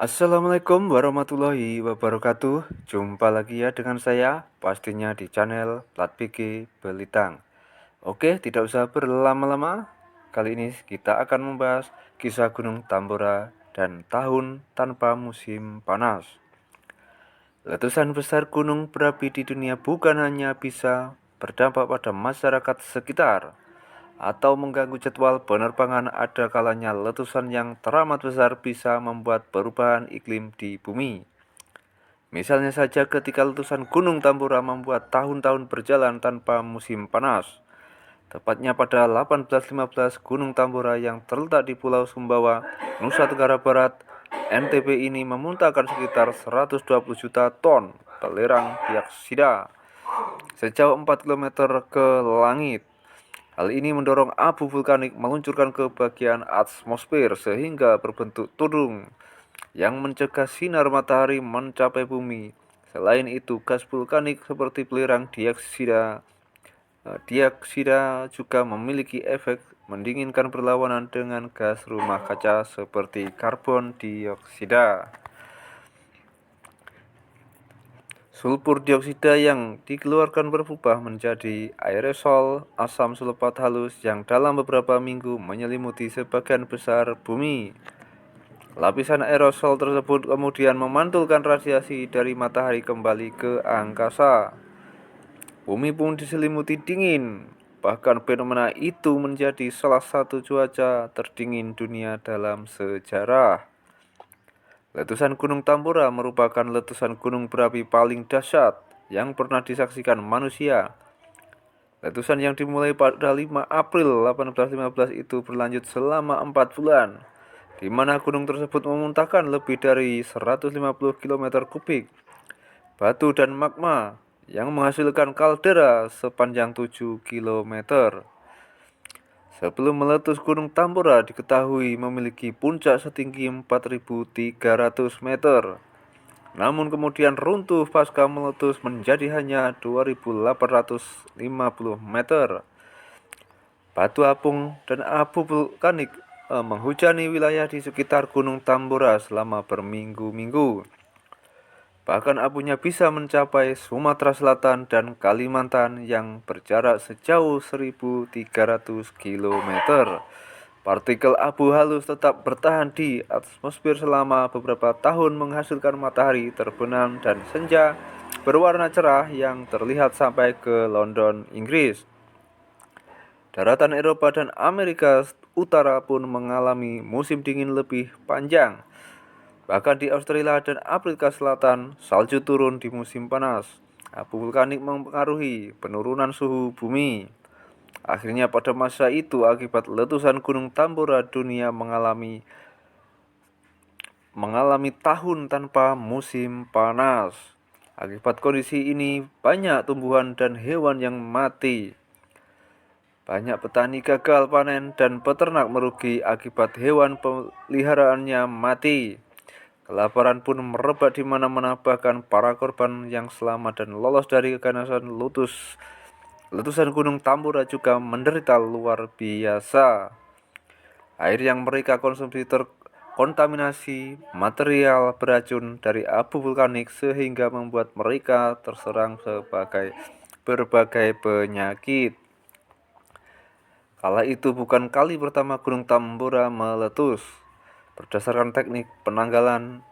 Assalamualaikum warahmatullahi wabarakatuh. Jumpa lagi ya dengan saya, pastinya di channel Plat PG Belitang. Oke, tidak usah berlama-lama. Kali ini kita akan membahas kisah Gunung Tambora dan tahun tanpa musim panas. Letusan besar gunung berapi di dunia bukan hanya bisa berdampak pada masyarakat sekitar atau mengganggu jadwal penerbangan, ada kalanya letusan yang teramat besar bisa membuat perubahan iklim di bumi. Misalnya saja ketika letusan Gunung Tambora membuat tahun-tahun berjalan tanpa musim panas. Tepatnya pada 1815, Gunung Tambora yang terletak di Pulau Sumbawa, Nusa Tenggara Barat, NTB ini memuntahkan sekitar 120 juta ton belerang dioksida sejauh 4 km ke langit. Hal ini mendorong abu vulkanik meluncurkan ke bagian atmosfer sehingga berbentuk tudung yang mencegah sinar matahari mencapai bumi. Selain itu, gas vulkanik seperti belerang dioksida juga memiliki efek mendinginkan berlawanan dengan gas rumah kaca seperti karbon dioksida. Sulfur dioksida yang dikeluarkan berubah menjadi aerosol asam sulfat halus yang dalam beberapa minggu menyelimuti sebagian besar bumi. Lapisan aerosol tersebut kemudian memantulkan radiasi dari matahari kembali ke angkasa. Bumi pun diselimuti dingin. Bahkan fenomena itu menjadi salah satu cuaca terdingin dunia dalam sejarah. Letusan Gunung Tambora merupakan letusan gunung berapi paling dahsyat yang pernah disaksikan manusia. Letusan yang dimulai pada 5 April 1815 itu berlanjut selama 4 bulan, di mana gunung tersebut memuntahkan lebih dari 150 km kubik batu dan magma yang menghasilkan kaldera sepanjang 7 km. Sebelum meletus, Gunung Tambora diketahui memiliki puncak setinggi 4.300 meter. Namun kemudian runtuh pasca meletus menjadi hanya 2.850 meter. Batu apung dan abu vulkanik menghujani wilayah di sekitar Gunung Tambora selama berminggu-minggu. Bahkan abunya bisa mencapai Sumatera Selatan dan Kalimantan yang berjarak sejauh 1.300 km. Partikel abu halus tetap bertahan di atmosfer selama beberapa tahun menghasilkan matahari terbenam dan senja berwarna cerah yang terlihat sampai ke London, Inggris. Daratan Eropa dan Amerika Utara pun mengalami musim dingin lebih panjang. Bahkan di Australia dan Afrika Selatan, salju turun di musim panas. Abu vulkanik mempengaruhi penurunan suhu bumi. Akhirnya pada masa itu, akibat letusan Gunung Tambora, dunia mengalami tahun tanpa musim panas. Akibat kondisi ini, banyak tumbuhan dan hewan yang mati. Banyak petani gagal panen dan peternak merugi akibat hewan peliharaannya mati. Kelaparan pun merebak di mana-mana, bahkan para korban yang selamat dan lolos dari keganasan letusan Gunung Tambora juga menderita luar biasa. Air yang mereka konsumsi terkontaminasi material beracun dari abu vulkanik sehingga membuat mereka terserang berbagai penyakit. Kala itu bukan kali pertama Gunung Tambora meletus. Berdasarkan teknik penanggalan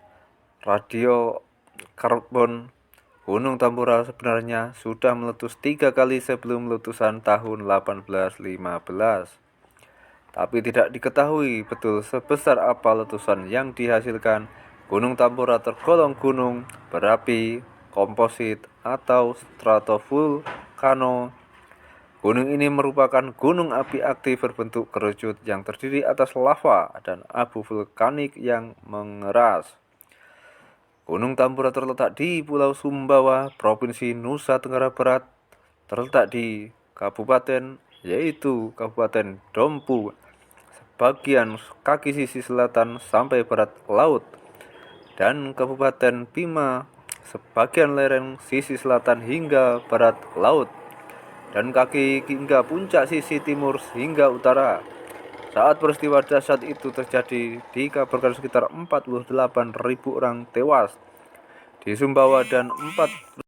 radiokarbon, Gunung Tambora sebenarnya sudah meletus 3 kali sebelum letusan tahun 1815. Tapi tidak diketahui betul sebesar apa letusan yang dihasilkan. Gunung Tambora tergolong gunung berapi komposit atau stratovulkano. Gunung ini merupakan gunung api aktif berbentuk kerucut yang terdiri atas lava dan abu vulkanik yang mengeras. Gunung Tambora terletak di Pulau Sumbawa, Provinsi Nusa Tenggara Barat, terletak di kabupaten yaitu Kabupaten Dompu, sebagian kaki sisi selatan sampai barat laut, dan Kabupaten Bima, sebagian lereng sisi selatan hingga barat laut, dan kaki hingga puncak sisi timur hingga utara. Saat peristiwa dahsyat itu terjadi, dikabarkan sekitar 48.000 orang tewas di Sumbawa dan 4